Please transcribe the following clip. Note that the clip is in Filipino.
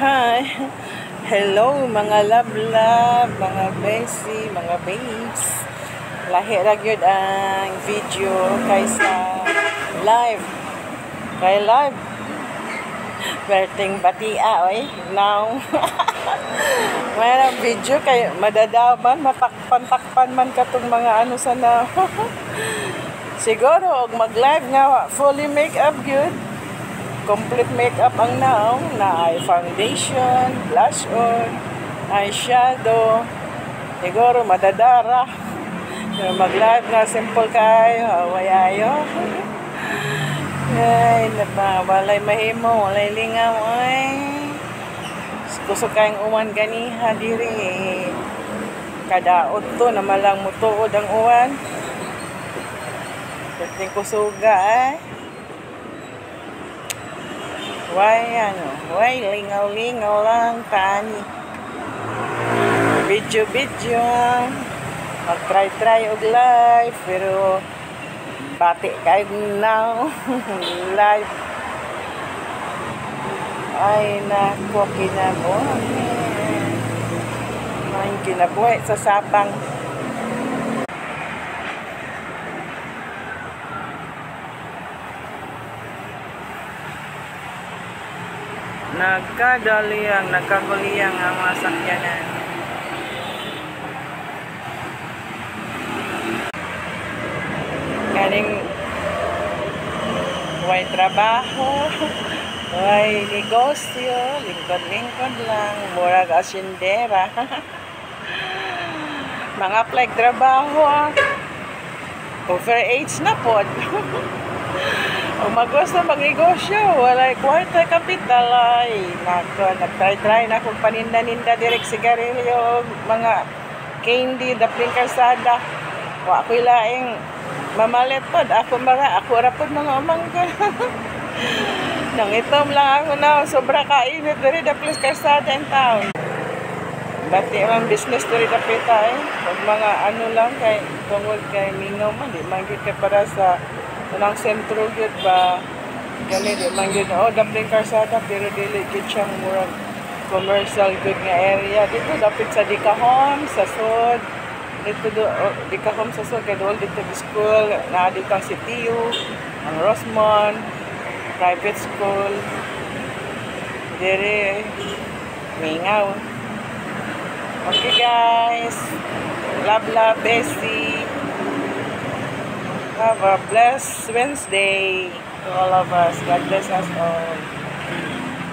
Hi! Hello mga love-love, mga bestie, mga babes. Lahi ra gyud ang video kaysa live. Kay live. Berting batia, oy. Now. Mayroong video kay madadaman, matakpan-takpan man katong mga ano sana. Siguro, og mag-live nga, fully make-up gyud. Complete makeup ang naong na ay foundation, blush on, eyeshadow. Siguro madadara. Pero mag-live nga simple kayo, wayayo. Ay, walay mahimo, walay lingaw ay. Gusto kayong uwan ganiha diri. Kadaot to na malang mutuod ang uwan. Perting kusuga ay. Why lingaw-lingaw lang tani. Video. Mag-try og live pero bati kayo now. Live. Ay nako kinabuhi. Ay kinabuhi sa sapang. Nagkaguliyang ang mga sakyanan. Kaning way trabaho, way negosyo, lingkod-lingkod lang, murag asyendera. Mga flag trabaho, over-age na po. Kung magusto mag-negosyo, walay kwarta kapital ay nag-try na kung paninda-ninda direct sigarilyo, mga candy, dapling kalsada. Wa ako'y laing mamalit po, ako rapod mga umangga. Nang itom lang ako na, sobra kainit diri dapling kalsada in town. Bati ang business diri dapita eh. Pag mga ano lang kay tungod kay mingaw man, di man gyud kay para sa unang sentro gyud ba gani di man gyud dapling kalsada pero dili gyud siyang murag commercial good nga area dito dapit sa Dikahom sa sud dito Dikahom sa sud kay dool dito school na dito ang CTU ang Rosmond private school dire mingaw. Okay guys, love bestie. Have a blessed Wednesday to all of us. God bless us all.